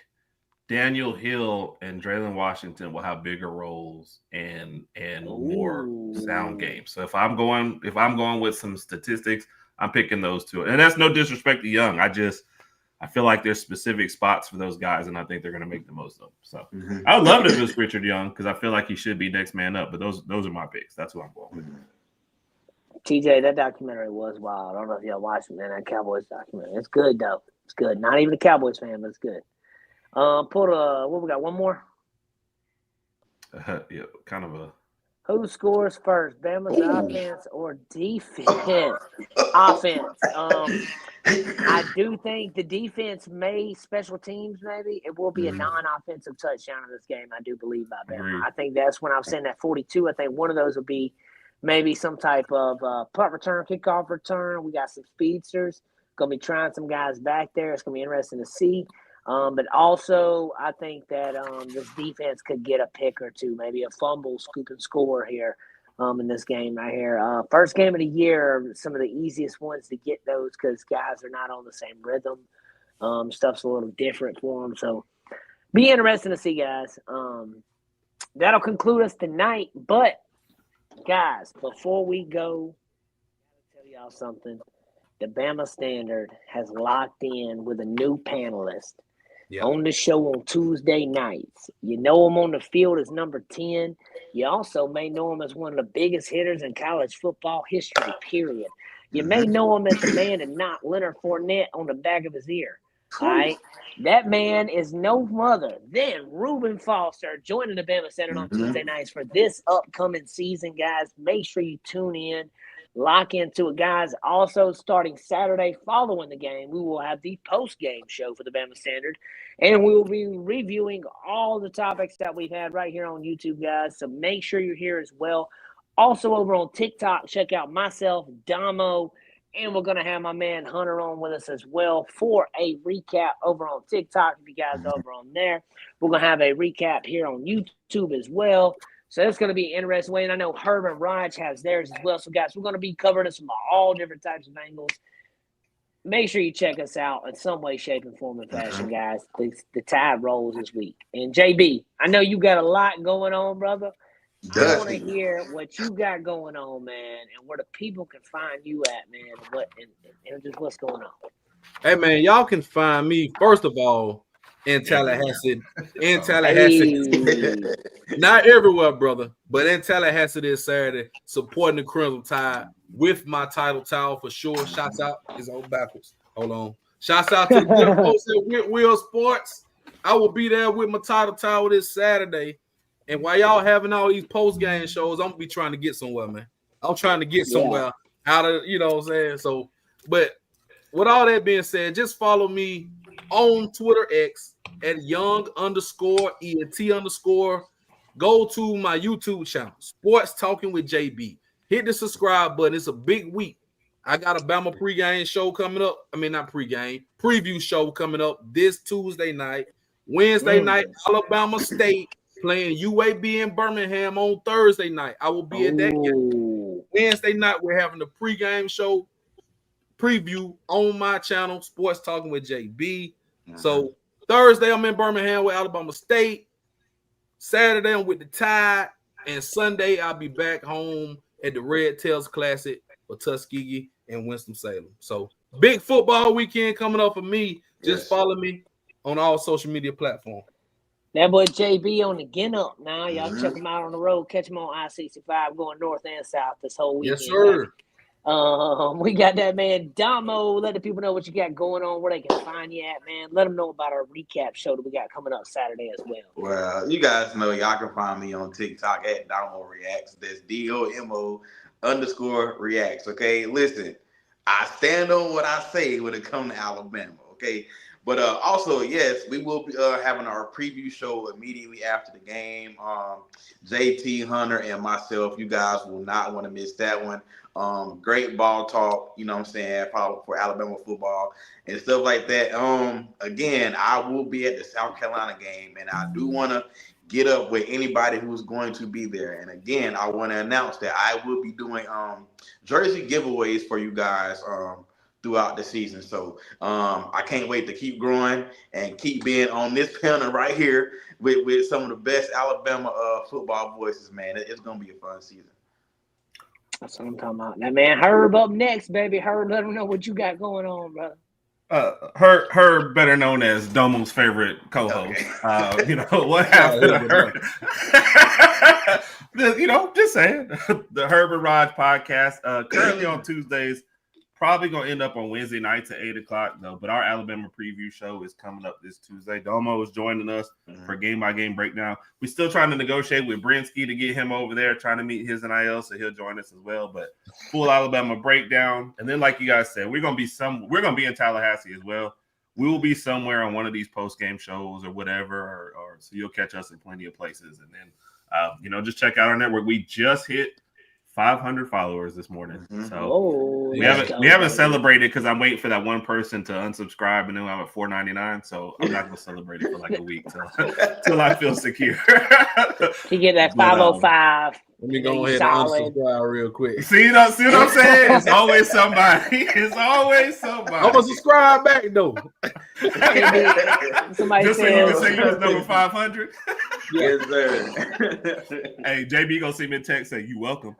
Daniel Hill and Draylon Washington will have bigger roles and more sound games. So if I'm going with some statistics, I'm picking those two. And that's no disrespect to Young. I feel like there's specific spots for those guys, and I think they're going to make the most of them. So I would love it if it was Richard Young, because I feel like he should be next man up. But those are my picks. That's who I'm going with. TJ, that documentary was wild. I don't know if y'all watched it, man. That Cowboys documentary. It's good, though. It's good. Not even a Cowboys fan, but it's good. What we got? One more? Yeah, kind of a. Who scores first, Bama's offense or defense? Offense. I do think the defense special teams maybe. It will be a non-offensive touchdown in this game, I do believe, by Bama. I think that's when I was saying that 42. I think one of those will be maybe some type of punt return, kickoff return. We got some speedsters. Going to be trying some guys back there. It's going to be interesting to see. But also, I think that this defense could get a pick or two, maybe a fumble, scoop and score here in this game right here. First game of the year, some of the easiest ones to get those because guys are not on the same rhythm. Stuff's a little different for them. So be interesting to see, guys. That'll conclude us tonight. But, guys, before we go, I got to tell y'all something. The Bama Standard has locked in with a new panelist on the show on Tuesday nights. You know him on the field as number 10. You also may know him as one of the biggest hitters in college football history, period. You may know him as the man that knocked Leonard Fournette on the back of his ear. All right? That man is no other than Reuben Foster, joining the Bama Standard on Tuesday nights for this upcoming season, guys. Make sure you tune in. Lock into it, guys. Also, starting Saturday following the game, we will have the post-game show for the Bama Standard, and we will be reviewing all the topics that we've had right here on YouTube, guys. So make sure you're here as well. Also, over on TikTok, check out myself, Domo, and we're going to have my man Hunter on with us as well for a recap over on TikTok. If you guys are over on there, we're going to have a recap here on YouTube as well. So it's going to be an interesting way. And I know Herb and Raj has theirs as well. So, guys, we're going to be covering this from all different types of angles. Make sure you check us out in some way, shape, and form and fashion, guys. The tide rolls this week. And, JB, I know you got a lot going on, brother. I want to hear what you got going on, man, and where the people can find you at, man, and just what's going on. Hey, man, y'all can find me, first of all, in Tallahassee. Not everywhere, brother, but in Tallahassee this Saturday, supporting the Crimson Tide with my title towel for sure. Shouts out. It's all backwards. Hold on. Shouts out to the good folks at Whitwheel Sports. I will be there with my title towel this Saturday. And while y'all having all these post-game shows, I'm going to be trying to get somewhere, man. I'm trying to get somewhere out of, you know what I'm saying? So, but with all that being said, just follow me on Twitter X at young_ENT_. Go to my YouTube channel, Sports Talking with JB. Hit the subscribe button. It's a big week. I got a Bama pregame show coming up. I mean, not pregame, preview show coming up this Tuesday night. Wednesday night, Alabama State playing UAB in Birmingham on Thursday night. I will be at that game. Wednesday night, we're having the pregame show preview on my channel, Sports Talking with JB. So Thursday, I'm in Birmingham with Alabama State. Saturday, I'm with the Tide. And Sunday, I'll be back home at the Red Tails Classic for Tuskegee and Winston-Salem. So big football weekend coming up for me. Just follow me on all social media platforms. That boy JB on the get up now. Y'all check him out on the road. Catch him on I-65 going north and south this whole weekend. Yes, sir. We got that man Domo. Let the people know what you got going on, where they can find you at, man. Let them know about our recap show that we got coming up Saturday as well. Well, you guys know y'all can find me on TikTok at Domo Reacts. That's DOMO_Reacts. Okay, listen, I stand on what I say when it comes to Alabama. Okay. But also, yes, we will be having our preview show immediately after the game. JT, Hunter, and myself, you guys will not want to miss that one. Great ball talk, you know what I'm saying, for Alabama football and stuff like that. Again, I will be at the South Carolina game, and I do want to get up with anybody who's going to be there. And again, I want to announce that I will be doing jersey giveaways for you guys throughout the season. So I can't wait to keep growing and keep being on this panel right here with some of the best Alabama football voices, man. It's going to be a fun season. That's what I'm talking about. That man Herb up next, baby. Herb, let him know what you got going on, brother. Herb, better known as Domo's favorite co-host. Okay. You know, what happened to Herb? You know, just saying. The Herb and Raj podcast, currently on Tuesdays. Probably going to end up on Wednesday nights at 8 o'clock, though. But our Alabama preview show is coming up this Tuesday. Domo is joining us for game-by-game breakdown. We're still trying to negotiate with Brinsky to get him over there, trying to meet his NIL, so he'll join us as well. But full Alabama breakdown. And then, like you guys said, we're going to be in Tallahassee as well. We will be somewhere on one of these post-game shows or whatever, or so you'll catch us in plenty of places. And then, you know, just check out our network. We just hit 500 followers this morning. So we haven't celebrated because I'm waiting for that one person to unsubscribe, and then I'm at $4.99. So I'm not gonna celebrate it for like a week till I feel secure. You get that 505. Let me go ahead and unsubscribe real quick. See what I'm saying? It's always somebody. It's always somebody. I'm gonna subscribe back though. Somebody just so you can say you was number 500. Yes, sir. Hey, JB gonna see me in text say you welcome.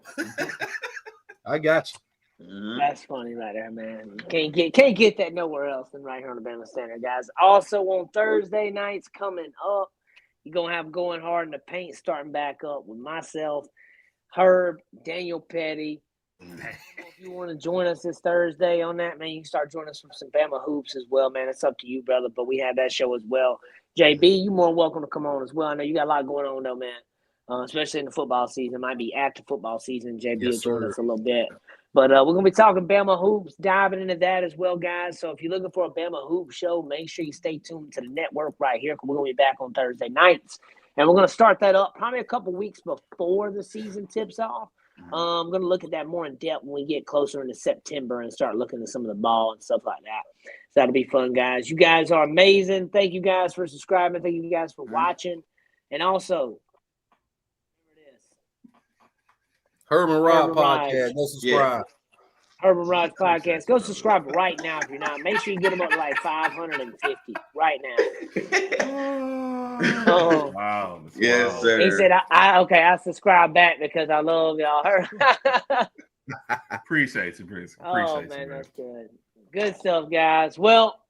I got you. That's funny right there, man. Can't get that nowhere else than right here on the Bama Standard, guys. Also on Thursday nights coming up, you're gonna have Going Hard in the Paint starting back up with myself, Herb, Daniel Petty. If you want to join us this Thursday on that, man, you can start joining us from some Bama hoops as well, man. It's up to you, brother, but we have that show as well. JB, you're more than welcome to come on as well. I know you got a lot going on, though, man, especially in the football season. It might be after football season. JB will join us a little bit. But we're going to be talking Bama hoops, diving into that as well, guys. So if you're looking for a Bama hoop show, make sure you stay tuned to the network right here because we're going to be back on Thursday nights. And we're going to start that up probably a couple weeks before the season tips off. I'm going to look at that more in depth when we get closer into September and start looking at some of the ball and stuff like that. So that'll be fun, guys. You guys are amazing. Thank you guys for subscribing. Thank you guys for watching. And also, Herb and Rod podcast. Go subscribe. Herb and Rod podcast. Go subscribe right now if you're not. Make sure you get them up to like 550 right now. Wow. Yes, wow. sir. He said, I subscribe back because I love y'all. Appreciate you, Bruce. Oh, man, that's good. Good stuff, guys. Well,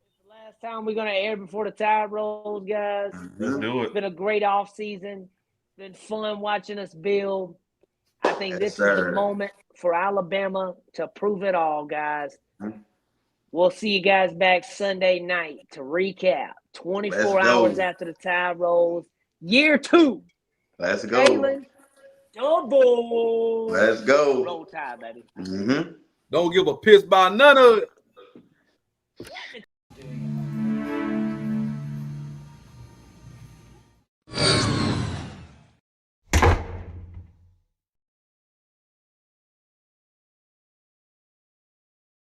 it's the last time we're going to air before the tide rolls, guys. Let's do it. It's been a great offseason. It's been fun watching us build. I think this is the moment for Alabama to prove it all, guys. We'll see you guys back Sunday night to recap 24 hours after the tide rolls. Year 2. Let's go. Jalen, double. Let's go. Roll Tide, baby. Don't give a piss by none of it.